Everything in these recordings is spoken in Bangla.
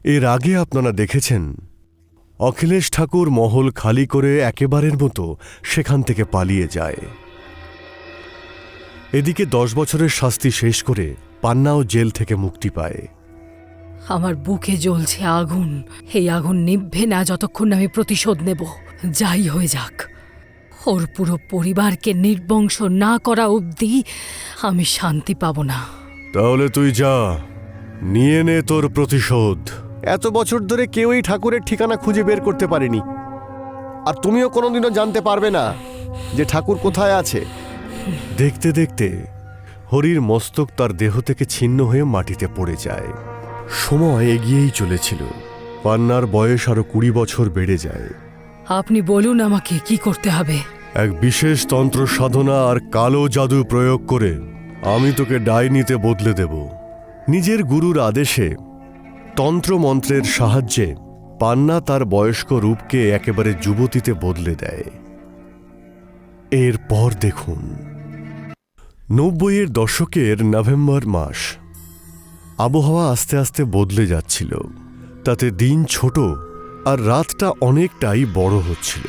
এর আগে আপনারা দেখেছেন অখিলেশ ঠাকুর মহল খালি করে একেবারের মতো সেখান থেকে পালিয়ে যায়। এদিকে 10 বছরের শাস্তি শেষ করে পান্নাও জেল থেকে মুক্তি পায়। আমার বুকে জ্বলছে আগুন, এই আগুন নিভবে না যতক্ষণ আমি প্রতিশোধ নেব, যাই হয়ে যাক। ওর পুরো পরিবারকে নির্বংশ না করা অবধি আমি শান্তি পাব না। তাহলে তুই যা, নিয়ে নে তোর প্রতিশোধ। এত বছর ধরে কেউই ঠাকুরের ঠিকানা খুঁজে বের করতে পারেনি, আর তুমিও কোনোদিনও জানতে পারবে না যে ঠাকুর কোথায় আছে। দেখতে দেখতে হরির মস্তক তার দেহ থেকে ছিন্ন হয়ে মাটিতে পড়ে যায়। সময় এগিয়েই চলেছিল। পান্নার বয়স আরো 20 বছর বেড়ে যায়। আপনি বলুন আমাকে কি করতে হবে। এক বিশেষ তন্ত্র সাধনা আর কালো জাদু প্রয়োগ করে আমি তোকে ডাইনিতে বদলে দেব। নিজের গুরুর আদেশে তন্ত্রমন্ত্রের সাহায্যে পান্না তার বয়স্ক রূপকে একেবারে যুবতীতে বদলে দেয়। এরপর দেখুন 90-এর দশকের নভেম্বর মাস। আবহাওয়া আস্তে আস্তে বদলে যাচ্ছিল। তাতে দিন ছোট আর রাতটা অনেকটাই বড় হচ্ছিল।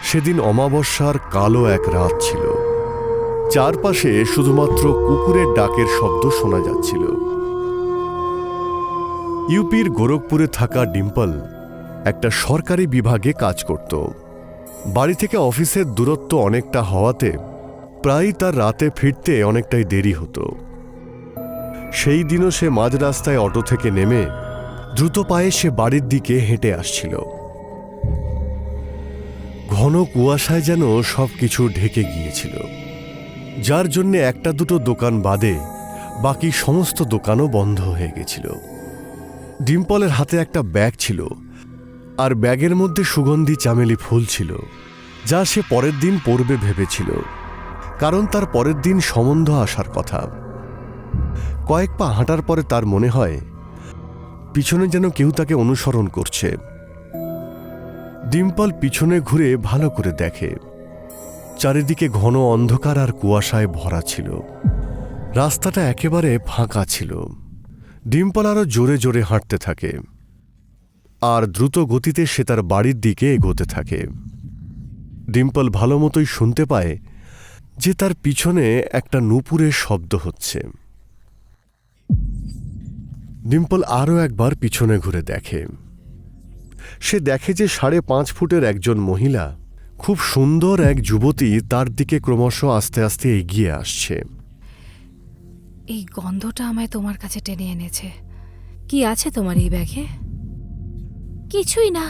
সেদিন অমাবস্যার কালো এক রাত ছিল। চারপাশে শুধুমাত্র কুকুরের ডাকের শব্দ শোনা যাচ্ছিল। ইউপির গোরখপুরে থাকা ডিম্পল একটা সরকারি বিভাগে কাজ করত। বাড়ি থেকে অফিসের দূরত্ব অনেকটা হওয়াতে প্রায়ই তার রাতে ফিরতে অনেকটাই দেরি হতো। সেই দিনও সে মাঝ রাস্তায় অটো থেকে নেমে দ্রুত পায়ে সে বাড়ির দিকে হেঁটে আসছিল। ঘন কুয়াশায় যেন সবকিছু ঢেকে গিয়েছিল, যার জন্য একটা দুটো দোকান বাদে বাকি সমস্ত দোকানও বন্ধ হয়ে গেছিল। ডিম্পলের হাতে একটা ব্যাগ ছিল, আর ব্যাগের মধ্যে সুগন্ধি চামেলি ফুল ছিল, যা সে পরের দিন পরবে ভেবেছিল, কারণ তার পরের দিন সম্বন্ধ আসার কথা। কয়েক পা হাঁটার পরে তার মনে হয় পিছনে যেন কেউ তাকে অনুসরণ করছে। ডিম্পল পিছনে ঘুরে ভালো করে দেখে। চারিদিকে ঘন অন্ধকার আর কুয়াশায় ভরা ছিল। রাস্তাটা একেবারে ফাঁকা ছিল। ডিম্পল আরো জোরে জোরে হাঁটতে থাকে, আর দ্রুত গতিতে সে তার বাড়ির দিকে এগোতে থাকে। ডিম্পল ভালো মতোই শুনতে পায় যে তার পিছনে একটা নূপুরের শব্দ হচ্ছে। ডিম্পল আরও একবার পিছনে ঘুরে দেখে। সে দেখে যে 5.5 ফুটের একজন মহিলা, খুব সুন্দর এক যুবতী, তার দিকে ক্রমশ আস্তে আস্তে এগিয়ে আসছে। এই গন্ধটা আমায় তোমার কাছে টেনে এনেছে। কি আছে তোমার এই ব্যাগে? কিছুই না,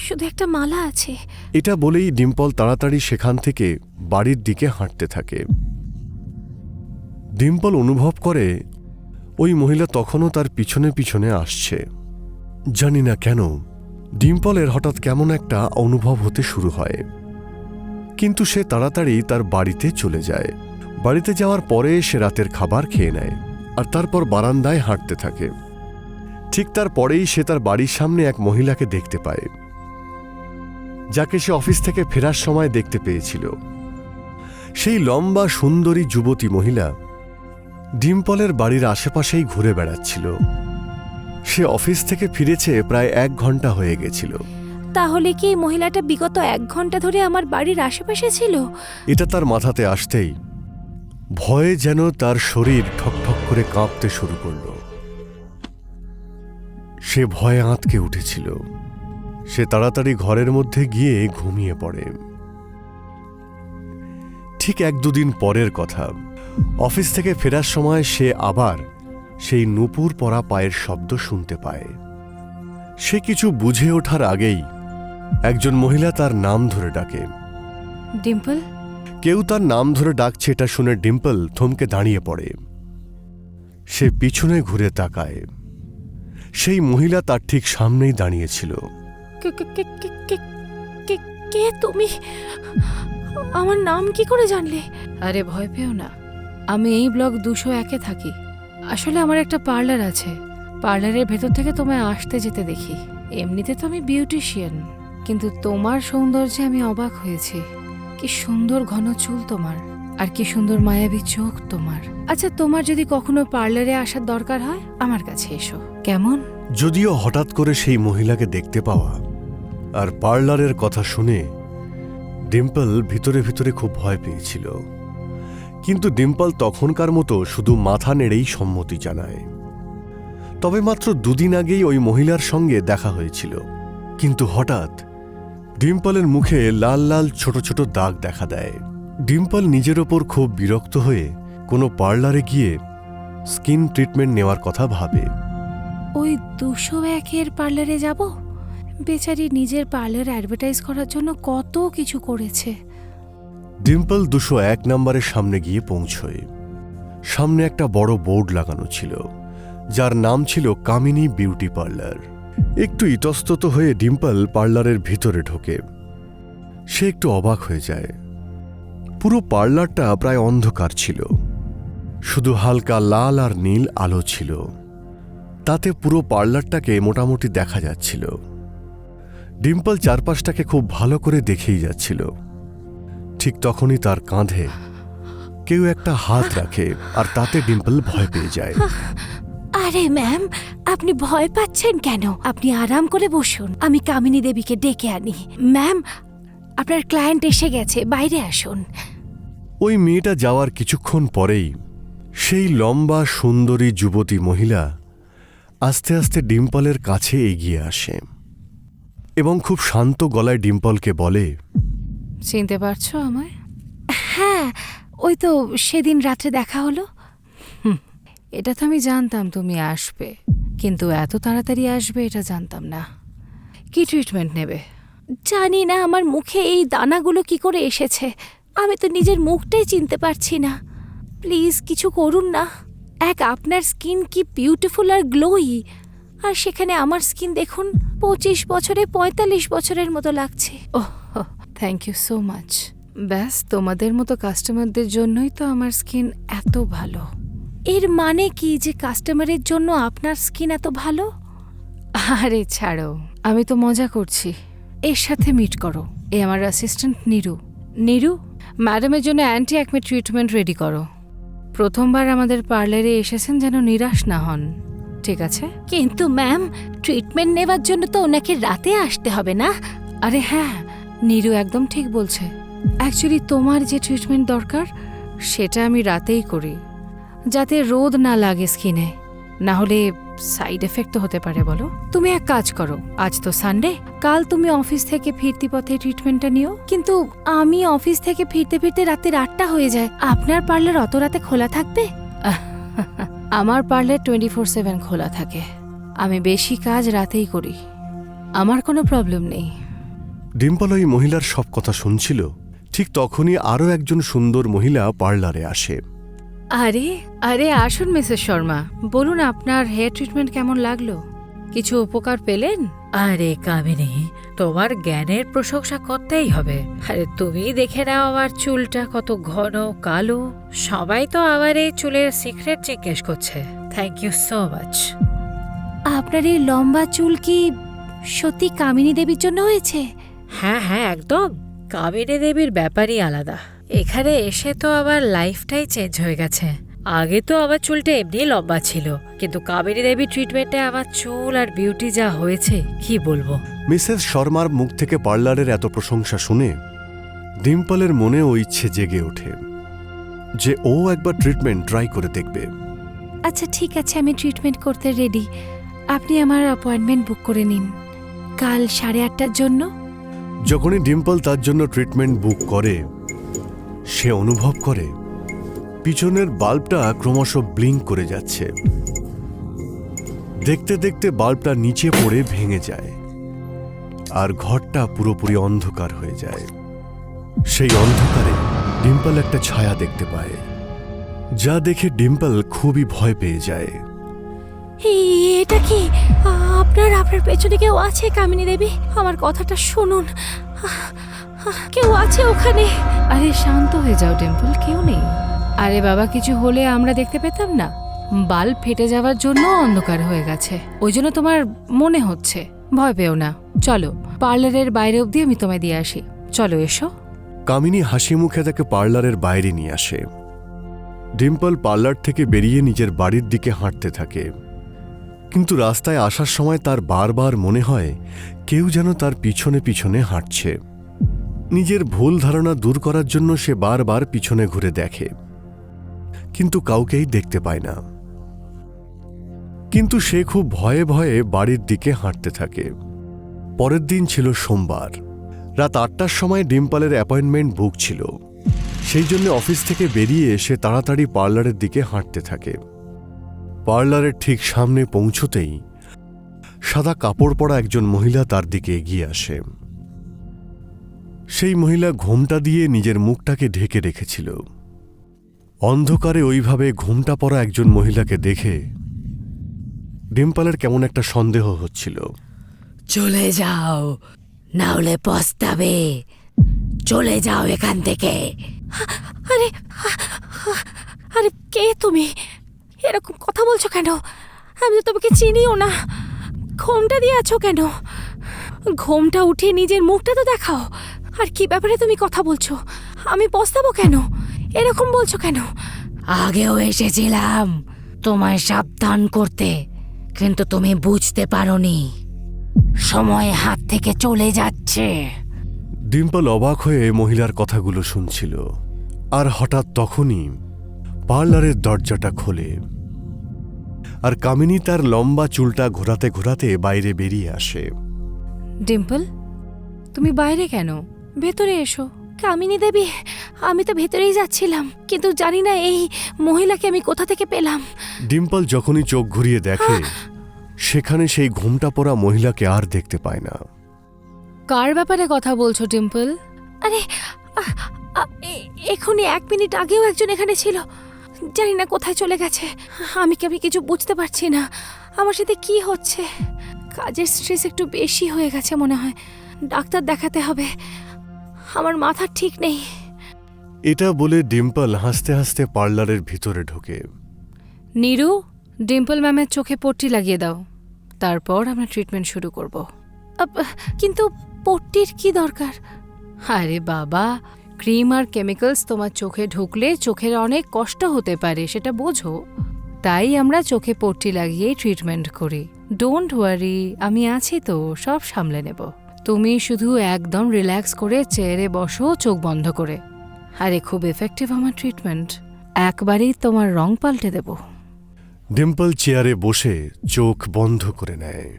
শুধু একটা মালা আছে। এটা বলেই ডিম্পল তাড়াতাড়ি সেখান থেকে বাড়ির দিকে হাঁটতে থাকে। ডিম্পল অনুভব করে ওই মহিলা তখনও তার পিছনে পিছনে আসছে। জানি না কেন ডিম্পলের হঠাৎ কেমন একটা অনুভব হতে শুরু হয়, কিন্তু সে তাড়াতাড়ি তার বাড়িতে চলে যায়। বাড়িতে যাওয়ার পরে সে রাতের খাবার খেয়ে নেয়, আর তারপর বারান্দায় হাঁটতে থাকে। ঠিক তার পরেই সে তার বাড়ির সামনে এক মহিলাকে দেখতে পায়, যাকে সে অফিস থেকে ফেরার সময় দেখতে পেয়েছিল। সেই লম্বা সুন্দরী যুবতী মহিলা ডিম্পলের বাড়ির আশেপাশেই ঘুরে বেড়াচ্ছিল। সে অফিস থেকে ফিরেছে প্রায় 1 ঘন্টা হয়ে গেছিল। তাহলে কি মহিলাটা বিগত 1 ঘন্টা ধরে আমার বাড়ির আশেপাশে ছিল? এটা তার মাথাতে আসতেই ভয়ে যেন তার শরীর ঠকঠক করে কাঁপতে শুরু করল। সে ভয়ে আঁতকে উঠেছিল। সে তাড়াতাড়ি ঘরের মধ্যে গিয়ে ঘুমিয়ে পড়ে। ঠিক 1-2 দিন পরের কথা, অফিস থেকে ফেরার সময় সে আবার সেই নূপুর পরা পায়ের শব্দ শুনতে পায়। সে কিছু বুঝে ওঠার আগেই একজন মহিলা তার নাম ধরে ডাকে, ডিম্পল। কেউ তার নাম ধরে ডাকছে এটা শুনে ডিম্পল থমকে দাঁড়িয়ে পড়ে। সে পিছনে ঘুরে তাকায়। সেই মহিলা তার ঠিক সামনেই দাঁড়িয়েছিল। কে তুমি? আমার নাম কি করে জানলে? আরে ভয় পেও না, আমি এই ব্লক 201-এ থাকি। আসলে আমার একটা পার্লার আছে। পার্লারের ভেতর থেকে তোমায় আসতে যেতে দেখি। এমনিতে তো আমি বিউটিশিয়ান, কিন্তু তোমার সৌন্দর্যে আমি অবাক হয়েছি। কি সুন্দর ঘন চুল তোমার, আর কি সুন্দর মায়াবী চোখ তোমার। আচ্ছা, তোমার যদি কখনো পার্লারে আসার দরকার হয় আমার কাছে এসো, কেমন? যদিও হঠাৎ করে সেই মহিলাকে দেখতে পাওয়া আর পার্লারের কথা শুনে ডিম্পল ভিতরে ভিতরে খুব ভয় পেয়েছিল, কিন্তু ডিম্পল তখনকার মতো শুধু মাথা নেড়েই সম্মতি জানায়। তবে মাত্র 2 দিন আগেই ওই মহিলার সঙ্গে দেখা হয়েছিল, কিন্তু হঠাৎ ডিম্পলের মুখে লাল লাল ছোট ছোট দাগ দেখা দেয়। ডিম্পল নিজের ওপর খুব বিরক্ত হয়ে কোনো পার্লারে গিয়ে স্কিন ট্রিটমেন্ট নেওয়ার কথা ভাবে। ওই 201-এর পার্লারে যাব? বেচারি নিজের পার্লার অ্যাডভার্টাইজ করার জন্য কত কিছু করেছে। ডিম্পল 201 নম্বরের সামনে গিয়ে পৌঁছয়। সামনে একটা বড় বোর্ড লাগানো ছিল, যার নাম ছিল কামিনী বিউটি পার্লার। একটু ইতস্তত হয়ে ডিম্পল পার্লারের ভিতরে ঢোকে। সে একটু অবাক হয়ে যায়। পুরো পার্লারটা প্রায় অন্ধকার ছিল, শুধু হালকা লাল আর নীল আলো ছিল। তাতে পুরো পার্লারটাকে মোটামুটি দেখা যাচ্ছিল। ডিম্পল চারপাশটাকে খুব ভালো করে দেখেই যাচ্ছিল। ঠিক তখনই তার কাঁধে কেউ একটা হাত রাখে, আর তাতে ডিম্পল ভয় পেয়ে যায়। আরে ম্যাম, আপনি ভয় পাচ্ছেন কেন? আপনি আরাম করে বসুন, আমি কামিনী দেবীকে ডেকে আনি। ম্যাম, আপনার ক্লায়েন্ট এসে গেছে, বাইরে আসুন। ওই মেয়েটা যাওয়ার কিছুক্ষণ পরেই সেই লম্বা সুন্দরী যুবতী মহিলা আস্তে আস্তে ডিম্পলের কাছে এগিয়ে আসে এবং খুব শান্ত গলায় ডিম্পলকে বলে, চিনতে পারছো আমায়? হ্যাঁ, ওই তো সেদিন রাত্রে দেখা হলো। এটা তো আমি জানতাম তুমি আসবে, কিন্তু এত তাড়াতাড়ি আসবে এটা জানতাম না। কি ট্রিটমেন্ট নেবে? জানি না আমার মুখে এই দানাগুলো কি করে এসেছে। আমি তো নিজের মুখটাই চিনতে পারছি না। প্লিজ কিছু করুন না। আপনার স্কিন কি বিউটিফুল আর গ্লোই, আর সেখানে আমার স্কিন দেখুন 25 বছরে 45 বছরের মতো লাগছে। ওহ, থ্যাংক ইউ সো মাচ। ব্যাস, তোমাদের মতো কাস্টমারদের জন্যই তো আমার স্কিন এত ভালো। এর মানে কি যে কাস্টমারের জন্য আপনার স্কিন এত ভালো? আরে ছাড়ো, আমি তো মজা করছি। এর সাথে মিট করো, এ আমার অ্যাসিস্ট্যান্ট নীরু। নীরু, ম্যাডামের জন্য অ্যান্টি অ্যাকনে ট্রিটমেন্ট রেডি করো। প্রথমবার আমাদের পার্লারে এসেছেন, যেন নিরাশ না হন, ঠিক আছে? কিন্তু ম্যাম, ট্রিটমেন্ট নেওয়ার জন্য তো ওনাকে রাতে আসতে হবে না? আরে হ্যাঁ, নীরু একদম ঠিক বলছে। অ্যাকচুয়ালি তোমার যে ট্রিটমেন্ট দরকার সেটা আমি রাতেই করি, যাতে রোদ না লাগে স্কিনে, না হলে সাইড এফেক্ট তো হতে পারে। বলো, তুমি এক কাজ করো, আজ তো সানডে, কাল তুমি অফিস থেকে ফিরতি পথে ট্রিটমেন্টটা নিও। কিন্তু আমি অফিস থেকে ফিরতে ফিরতে রাতে 8টা হয়ে যায়। আপনার পার্লার অত রাতে খোলা থাকবে? আমার পার্লার 24/7 খোলা থাকে। আমি বেশি কাজ রাতেই করি, আমার কোনো প্রবলেম নেই। ডিম্পল ওই মহিলার সব কথা শুনছিল। ঠিক তখনই আরও একজন সুন্দর মহিলা পার্লারে আসে। আরে আরে আসুন মিসেস শর্মা, বলুন আপনার হেয়ার ট্রিটমেন্ট কেমন লাগলো? কিছু উপকার পেলেন? আরে কামিনী, তোমার জ্ঞানের প্রশংসা করতেই হবে। আরে তুমি দেখে নাও আমার চুলটা কত ঘন কালো। সবাই তো আবার এই চুলের সিক্রেট জিজ্ঞেস করছে। Thank you so much. আপনার এই লম্বা চুল কি সত্যি কামিনী দেবীর জন্য হয়েছে? হ্যাঁ হ্যাঁ, একদম। কামিনী দেবীর ব্যাপারই আলাদা। এখানে এসে তো আবার লাইফটাই চেঞ্জ হয়ে গেছে। আগে তো আমার চুলটা এমনি লম্বা ছিল, কিন্তু কামিনী দেবীর ট্রিটমেন্টে আমার চুল আর বিউটি যা হয়েছে কি বলবো। মিসেস শর্মার মুখ থেকে পার্লারের এত প্রশংসা শুনে ডিম্পলের মনেও ইচ্ছে জেগে ওঠে যে ও একবার ট্রিটমেন্ট ট্রাই করে দেখবে। আচ্ছা ঠিক আছে, আমি ট্রিটমেন্ট করতে রেডি। আপনি আমার অ্যাপয়েন্টমেন্ট বুক করে নিন কাল 8:30টার জন্য। যখনই ডিম্পল তার জন্য ট্রিটমেন্ট বুক করে, সে অনুভব করে পিছনের বাল্বটা ক্রমশ ব্লিঙ্ক করে যাচ্ছে। দেখতে দেখতে বাল্বটা নিচে পড়ে ভেঙে যায়, আর ঘরটা পুরোপুরি অন্ধকার হয়ে যায়। সেই অন্ধকারে ডিম্পল একটা ছায়া দেখতে পায়, যা দেখে ডিম্পল খুবই ভয় পেয়ে যায়। এটা কি? আপনার পেছনে কেউ আছে কামিনী দেবী? আমার কথাটা শুনুন, কেউ আছে ওখানে। আরে শান্ত হয়ে যাও ডিম্পল, কেউ নেই। আরে বাবা, কিছু হলে আমরা দেখতে পেতাম না? বাল্ব ফেটে যাওয়ার জন্য অন্ধকার হয়ে গেছে, ওই জন্য তোমার মনে হচ্ছে। ভয় পেও না, চলো পার্লারের বাইরে অবধি আমি তোমায় দিয়ে আসি। চলো এসো। কামিনী হাসি মুখে তাকে পার্লারের বাইরে নিয়ে আসে। ডিম্পল পার্লার থেকে বেরিয়ে নিজের বাড়ির দিকে হাঁটতে থাকে। কিন্তু রাস্তায় আসার সময় তার বারবার মনে হয় কেউ যেন তার পিছনে পিছনে হাঁটছে। নিজের ভুল ধারণা দূর করার জন্য সে বারবার পিছনে ঘুরে দেখে, কিন্তু কাউকেই দেখতে পায় না। কিন্তু সে খুব ভয়ে ভয়ে বাড়ির দিকে হাঁটতে থাকে। পরের দিন ছিল সোমবার। রাত 8টার সময় ডিম্পলের অ্যাপয়েন্টমেন্ট বুক ছিল। সেই জন্য অফিস থেকে বেরিয়ে এসে তাড়াতাড়ি পার্লারের দিকে হাঁটতে থাকে। পার্লারের ঠিক সামনে পৌঁছতেই সাদা কাপড় পরা একজন মহিলা তার দিকে এগিয়ে আসে। সেই মহিলা ঘোমটা দিয়ে নিজের মুখটাকে ঢেকে রেখেছিল। অন্ধকারে ওইভাবে ঘোমটা পরা একজন মহিলাকে দেখে ডিম্পলের কেমন একটা সন্দেহ হচ্ছিল। চলে যাও, না হলে পস্তাবে। চলে যাও এখান থেকে। আরে আরে কে তুমি? এরকম কথা বলছো কেন? আমি তো তোমাকে চিনিও না। ঘোমটা দিয়ে আছো কেন? ঘোমটা উঠিয়ে নিজের মুখটা তো দেখাও। আর কি ব্যাপারে তুমি কথা বলছো? আমি পস্তাবো কেন? এরকম বলছো কেন? আগেও এসেছিলাম তোমায় সাবধান করতে, কিন্তু তুমি বুঝতে পারোনি। সময় হাত থেকে চলে যাচ্ছে। ডিম্পল অবাক হয়ে মহিলার কথাগুলো শুনছিল। আর হঠাৎ তখনই পার্লারের দরজাটা খোলে, আর কামিনী তার লম্বা চুলটা ঘোরাতে ঘোরাতে বাইরে বেরিয়ে আসে। ডিম্পল, তুমি বাইরে কেন? ভেতরে এসো। কামিনী দেবী, আমি তো ভেতরেই যাচ্ছিলাম, কিন্তু জানি না এই মহিলাকে আমি কোথা থেকে পেলাম। ডিম্পল যখনই চোখ ঘুরিয়ে দেখে, সেখানে সেই ঘোমটা পরা মহিলাকে আর দেখতে পায় না। কার ব্যাপারে কথা বলছো ডিম্পল? আরে এখনই 1 মিনিট আগেও একজন এখানে ছিল। জানি না কোথায় চলে গেছে। আমি কিছু বুঝতে পারছি না। আমার সাথে কি হচ্ছে? কাজের স্ট্রেস একটু বেশি হয়ে গেছে মনে হয়। ডাক্তার দেখাতে হবে। আমার মাথা ঠিক নেই। এটা বলে ডিম্পল হাসতে হাসতে পার্লারের ভিতরে ঢোকে। নীরু, ডিম্পল ম্যামের চোখে পট্টি লাগিয়ে দাও, তারপর আমরা ট্রিটমেন্ট শুরু করব। কিন্তু পট্টির কি দরকার? আরে বাবা, ক্রিম আর কেমিক্যালস তোমার চোখে ঢুকলে চোখের অনেক কষ্ট হতে পারে, সেটা বোঝো। তাই আমরা চোখে পট্টি লাগিয়ে ট্রিটমেন্ট করি। ডোন্ট ওয়ারি, আমি আছি তো, সব সামলে নেব। তুমি শুধু একদম রিল্যাক্স করে চেয়ারে বসো, চোখ বন্ধ করে। আরে খুব এফেক্টিভ আমার ট্রিটমেন্ট। একবারই তোমার রং পাল্টে দেব। ডিম্পল চেয়ারে বসে চোখ বন্ধ করে নেয়,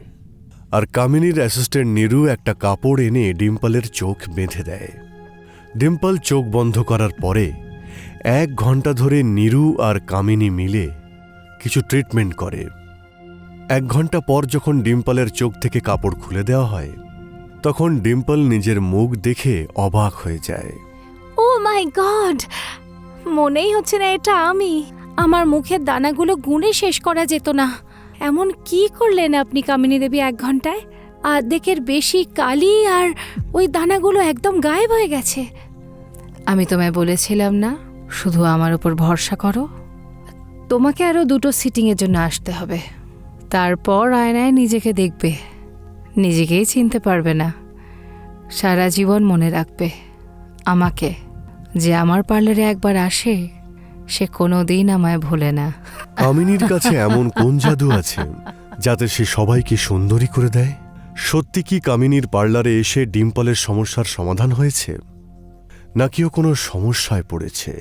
আর কামিনীর অ্যাসিস্ট্যান্ট নীরু একটা কাপড় এনে ডিম্পলের চোখ বেঁধে দেয়। ডিম্পল চোখ বন্ধ করার পরে 1 ঘন্টা ধরে নীরু আর কামিনী মিলে কিছু ট্রিটমেন্ট করে। 1 ঘন্টা পর যখন ডিম্পলের চোখ থেকে কাপড় খুলে দেওয়া হয়, তখন ডিম্পল নিজের মুখ দেখে অবাক হয়ে যায়। ও মাই গড, মনেই হচ্ছে না এটা আমি। আমার মুখের দানাগুলো গুনে শেষ করা যেত না। এমন কি করলেন আপনি কামিনী দেবী 1 ঘন্টায়? অর্ধেকের বেশি কালি আর ওই দানাগুলো একদম গায়েব হয়ে গেছে। আমি তোমায় বলেছিলাম না, শুধু আমার উপর ভরসা করো। তোমাকে আরও 2টো সিটিংয়ের জন্য আসতে হবে। তারপর আয়নায় নিজেকে দেখবে, নিজেকেই চিনতে পারবে না। সারা জীবন মনে রাখবে আমাকে। যে আমার পার্লারে একবার আসে, সে কোনোদিন আমায় ভোলে না। কামিনীর কাছে এমন কোন জাদু আছে যাতে সে সবাইকে সুন্দরী করে দেয়? সত্যি কি কামিনীর পার্লারে এসে ডিম্পলের সমস্যার সমাধান হয়েছে, নাকি ও কোনো সমস্যায় পড়েছে?